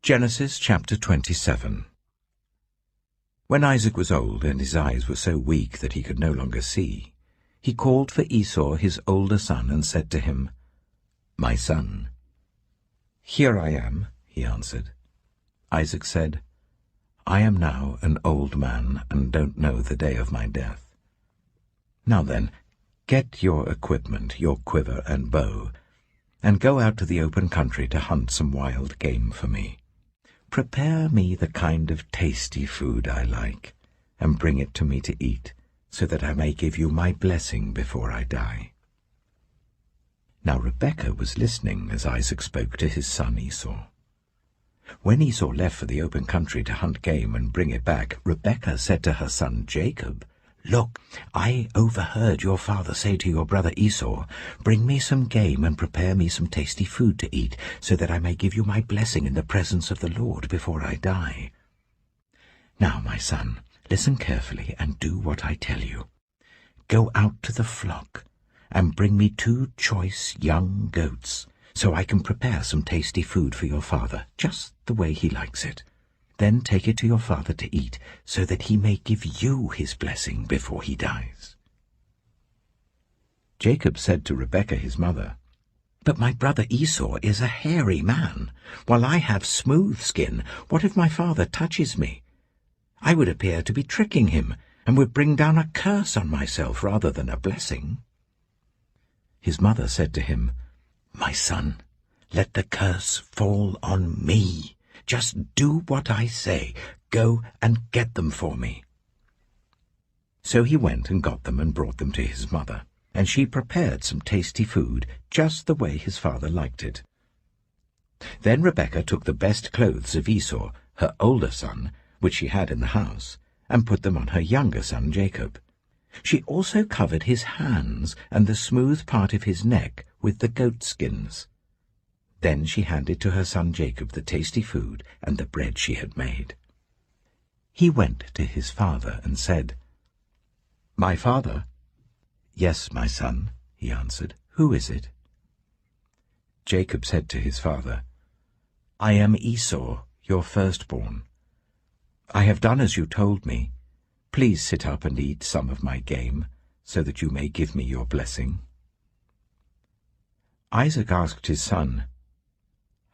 Genesis chapter 27. When Isaac was old and his eyes were so weak that he could no longer see, he called for Esau his older son and said to him, "My son." "Here I am," he answered. Isaac said, "I am now an old man and don't know the day of my death. Now then, get your equipment, your quiver and bow, and go out to the open country to hunt some wild game for me. Prepare me the kind of tasty food I like, and bring it to me to eat, so that I may give you my blessing before I die." Now Rebekah was listening as Isaac spoke to his son Esau. When Esau left for the open country to hunt game and bring it back, Rebekah said to her son Jacob, "Look, I overheard your father say to your brother Esau, 'Bring me some game and prepare me some tasty food to eat, so that I may give you my blessing in the presence of the Lord before I die.' Now, my son, listen carefully and do what I tell you. Go out to the flock and bring me 2 choice young goats, so I can prepare some tasty food for your father, just the way he likes it. Then take it to your father to eat, so that he may give you his blessing before he dies." Jacob said to Rebekah his mother, "But my brother Esau is a hairy man, while I have smooth skin. What if my father touches me? I would appear to be tricking him, and would bring down a curse on myself rather than a blessing." His mother said to him, "My son, let the curse fall on me. Just do what I say. Go and get them for me." So he went and got them and brought them to his mother, and she prepared some tasty food, just the way his father liked it. Then Rebekah took the best clothes of Esau, her older son, which she had in the house, and put them on her younger son Jacob. She also covered his hands and the smooth part of his neck with the goat skins. Then she handed to her son Jacob the tasty food and the bread she had made. He went to his father and said, "My father?" "Yes, my son," he answered. "Who is it?" Jacob said to his father, "I am Esau, your firstborn. I have done as you told me. Please sit up and eat some of my game, so that you may give me your blessing." Isaac asked his son,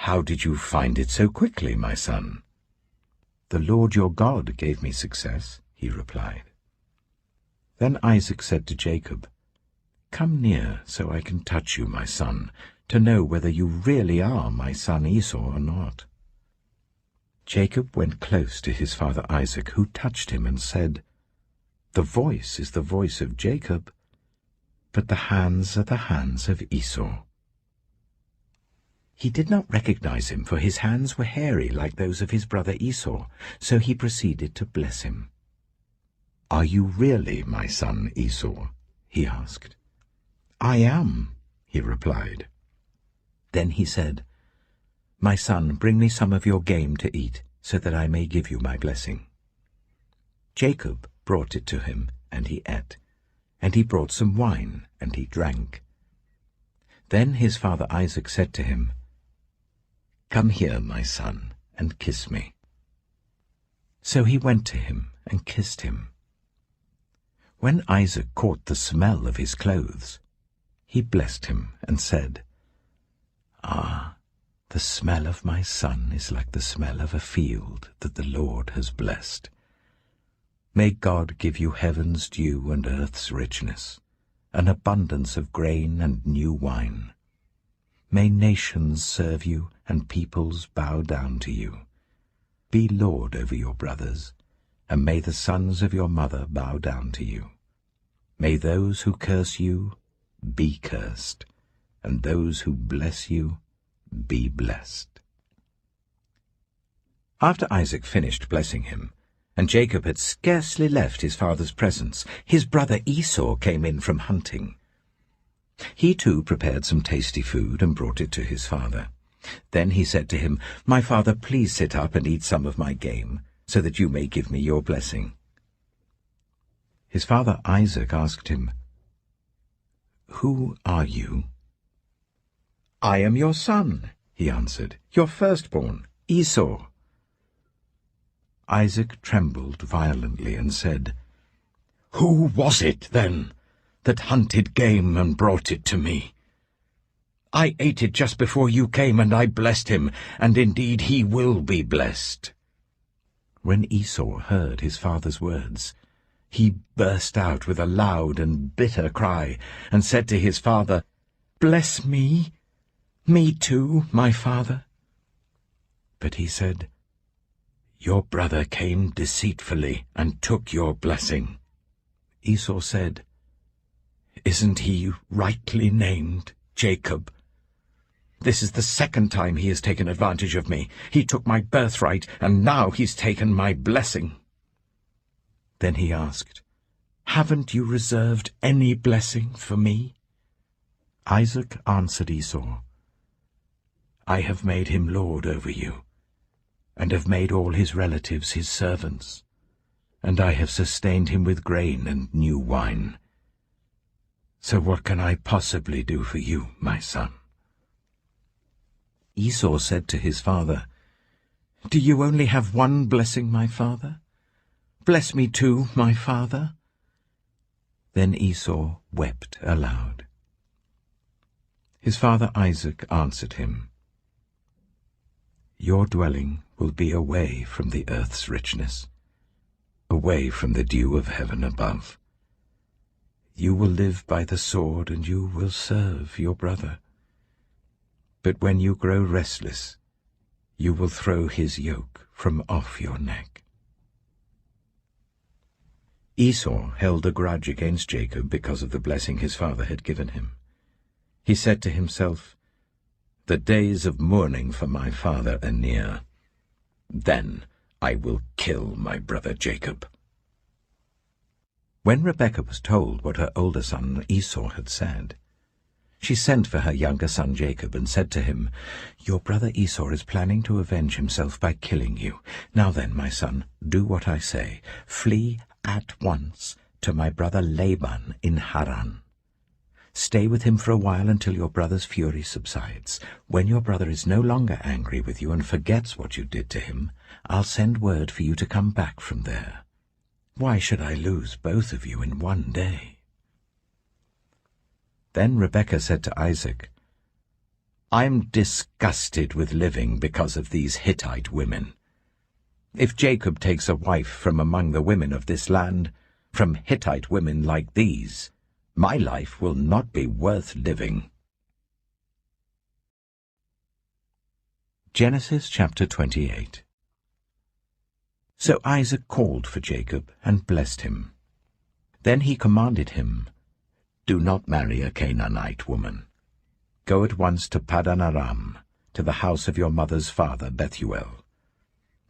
"How did you find it so quickly, my son?" "The Lord your God gave me success," he replied. Then Isaac said to Jacob, "Come near so I can touch you, my son, to know whether you really are my son Esau or not." Jacob went close to his father Isaac, who touched him and said, "The voice is the voice of Jacob, but the hands are the hands of Esau." He did not recognize him, for his hands were hairy like those of his brother Esau, so he proceeded to bless him. "Are you really my son Esau?" he asked. "I am," he replied. Then he said, "My son, bring me some of your game to eat, so that I may give you my blessing." Jacob brought it to him, and he ate, and he brought some wine, and he drank. Then his father Isaac said to him, "Come here, my son, and kiss me." So he went to him and kissed him. When Isaac caught the smell of his clothes, he blessed him and said, "Ah, the smell of my son is like the smell of a field that the Lord has blessed. May God give you heaven's dew and earth's richness, an abundance of grain and new wine. May nations serve you and peoples bow down to you. Be lord over your brothers, and may the sons of your mother bow down to you. May those who curse you be cursed, and those who bless you be blessed." After Isaac finished blessing him, and Jacob had scarcely left his father's presence, his brother Esau came in from hunting. He too prepared some tasty food and brought it to his father. Then he said to him, "My father, please sit up and eat some of my game, so that you may give me your blessing." His father Isaac asked him, "Who are you?" "I am your son," he answered, "your firstborn, Esau." Isaac trembled violently and said, "Who was it, then, that hunted game and brought it to me? I ate it just before you came, and I blessed him, and indeed he will be blessed." When Esau heard his father's words, he burst out with a loud and bitter cry, and said to his father, "Bless me, me too, my father." But he said, "Your brother came deceitfully and took your blessing." Esau said, "Isn't he rightly named Jacob? This is the second time he has taken advantage of me. He took my birthright, and now he's taken my blessing." Then he asked, "Haven't you reserved any blessing for me?" Isaac answered Esau, "I have made him lord over you, and have made all his relatives his servants, and I have sustained him with grain and new wine. So what can I possibly do for you, my son?" Esau said to his father, "Do you only have one blessing, my father? Bless me too, my father." Then Esau wept aloud. His father Isaac answered him, "Your dwelling will be away from the earth's richness, away from the dew of heaven above. You will live by the sword, and you will serve your brother. But when you grow restless, you will throw his yoke from off your neck." Esau held a grudge against Jacob because of the blessing his father had given him. He said to himself, "The days of mourning for my father are near. Then I will kill my brother Jacob." When Rebekah was told what her older son Esau had said, she sent for her younger son Jacob and said to him, "Your brother Esau is planning to avenge himself by killing you. Now then, my son, do what I say. Flee at once to my brother Laban in Haran. Stay with him for a while until your brother's fury subsides. When your brother is no longer angry with you and forgets what you did to him, I'll send word for you to come back from there. Why should I lose both of you in one day?" Then Rebekah said to Isaac, "I'm disgusted with living because of these Hittite women. If Jacob takes a wife from among the women of this land, from Hittite women like these, my life will not be worth living." Genesis chapter 28. So Isaac called for Jacob and blessed him. Then he commanded him, "Do not marry a Canaanite woman. Go at once to Paddan Aram, to the house of your mother's father Bethuel.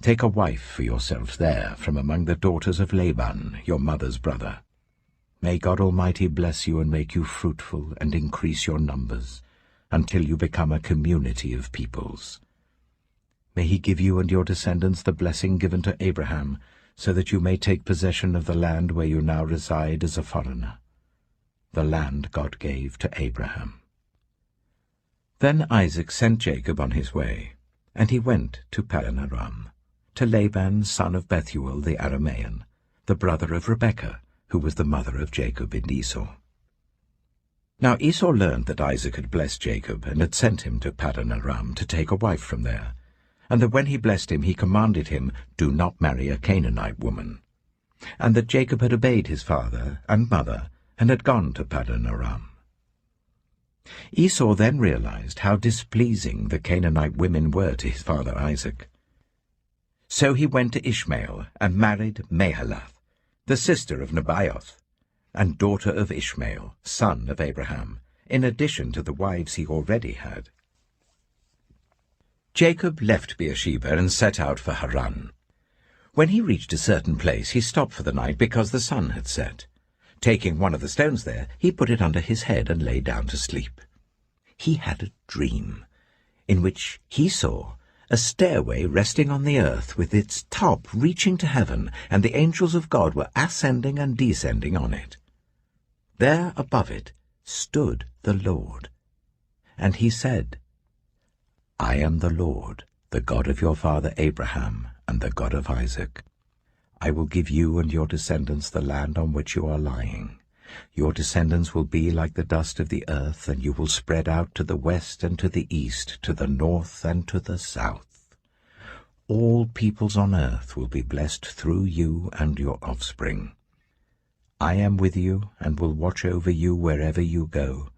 Take a wife for yourselves there from among the daughters of Laban, your mother's brother. May God Almighty bless you and make you fruitful and increase your numbers, until you become a community of peoples. May he give you and your descendants the blessing given to Abraham, so that you may take possession of the land where you now reside as a foreigner, the land God gave to Abraham." Then Isaac sent Jacob on his way, and he went to Paddan Aram, to Laban son of Bethuel the Aramean, the brother of Rebekah, who was the mother of Jacob and Esau. Now Esau learned that Isaac had blessed Jacob and had sent him to Paddan Aram to take a wife from there, and that when he blessed him he commanded him, "Do not marry a Canaanite woman," and that Jacob had obeyed his father and mother and had gone to Paddan Aram. Esau then realized how displeasing the Canaanite women were to his father Isaac. So he went to Ishmael and married Mahalath, the sister of Nebaioth, and daughter of Ishmael, son of Abraham, in addition to the wives he already had. Jacob left Beersheba and set out for Haran. When he reached a certain place, he stopped for the night because the sun had set. Taking one of the stones there, he put it under his head and lay down to sleep. He had a dream, in which he saw a stairway resting on the earth with its top reaching to heaven, and the angels of God were ascending and descending on it. There above it stood the Lord, and he said, "I am the Lord, the God of your father Abraham and the God of Isaac. I will give you and your descendants the land on which you are lying. Your descendants will be like the dust of the earth, and you will spread out to the west and to the east, to the north and to the south. All peoples on earth will be blessed through you and your offspring. I am with you and will watch over you wherever you go,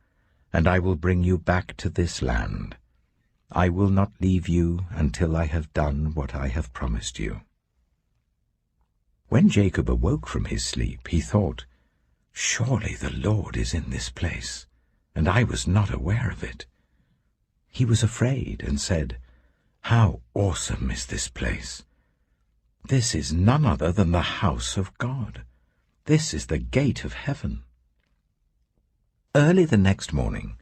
and I will bring you back to this land. I will not leave you until I have done what I have promised you." When Jacob awoke from his sleep, he thought, "Surely the Lord is in this place, and I was not aware of it." He was afraid and said, "How awesome is this place! This is none other than the house of God. This is the gate of heaven." Early the next morning,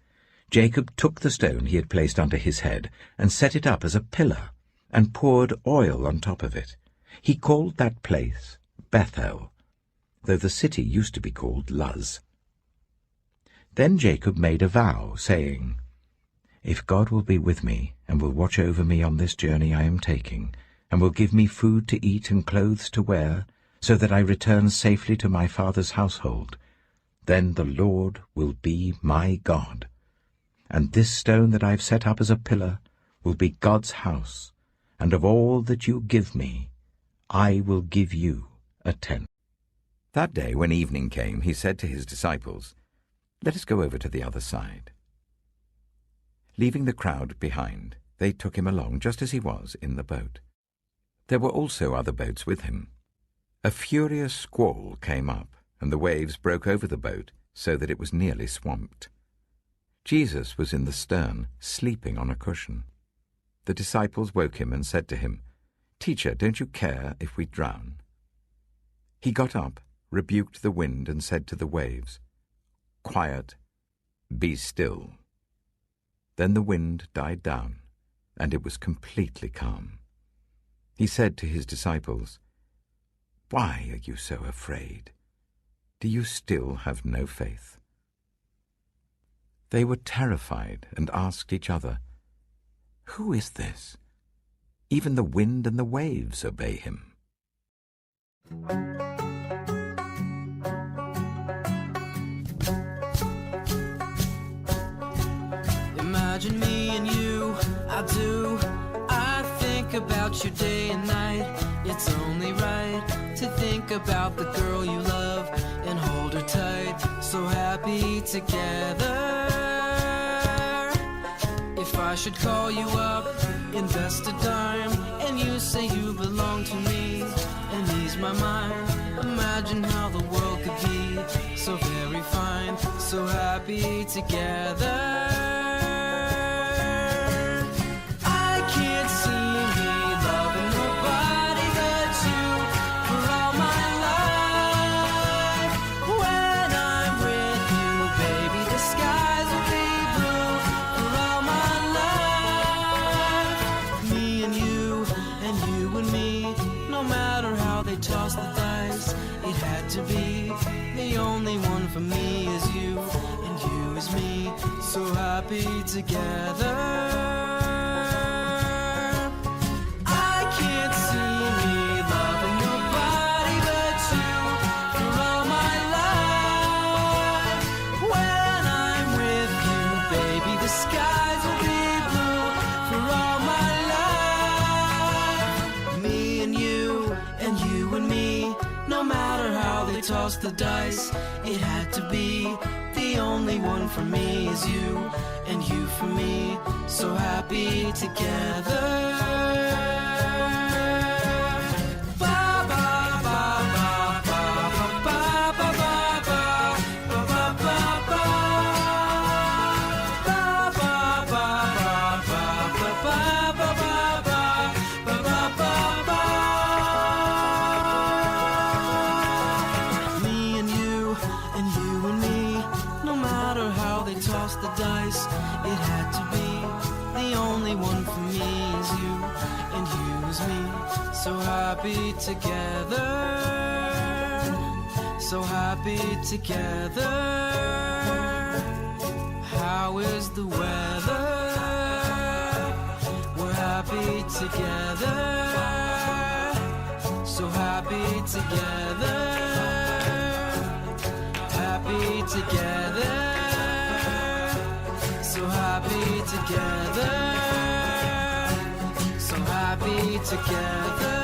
Jacob took the stone he had placed under his head and set it up as a pillar and poured oil on top of it. He called that place Bethel, though the city used to be called Luz. Then Jacob made a vow, saying, "If God will be with me and will watch over me on this journey I am taking, and will give me food to eat and clothes to wear, so that I return safely to my father's household, then the Lord will be my God. And this stone that I have set up as a pillar will be God's house, and of all that you give me, I will give you a tenth." That day when evening came, he said to his disciples, "Let us go over to the other side." Leaving the crowd behind, they took him along just as he was in the boat. There were also other boats with him. A furious squall came up, and the waves broke over the boat so that it was nearly swamped. Jesus was in the stern, sleeping on a cushion. The disciples woke him and said to him, "Teacher, don't you care if we drown?" He got up, rebuked the wind, and said to the waves, "Quiet, be still." Then the wind died down, and it was completely calm. He said to his disciples, "Why are you so afraid? Do you still have no faith?" They were terrified and asked each other, "Who is this? Even the wind and the waves obey him." Imagine me and you, I do. I think about you day and night. It's only right to think about the girl you love and hold her tight. So happy together. If I should call you up, invest a dime, and you say you belong to me, and ease my mind. Imagine how the world could be so very fine, so happy together. For me is you, and you is me, so happy together. I can't see me loving nobody but you for all my life. When I'm with you, baby, the skies will be blue for all my life. Me and you and me, no matter how they toss the dice, it had to be. The only one for me is you, and you for me, so happy together. The dice, it had to be. The only one for me is you, and you is me, so happy together, so happy together. How is the weather? We're happy together. together, so happy together, happy together, so happy together, so happy together.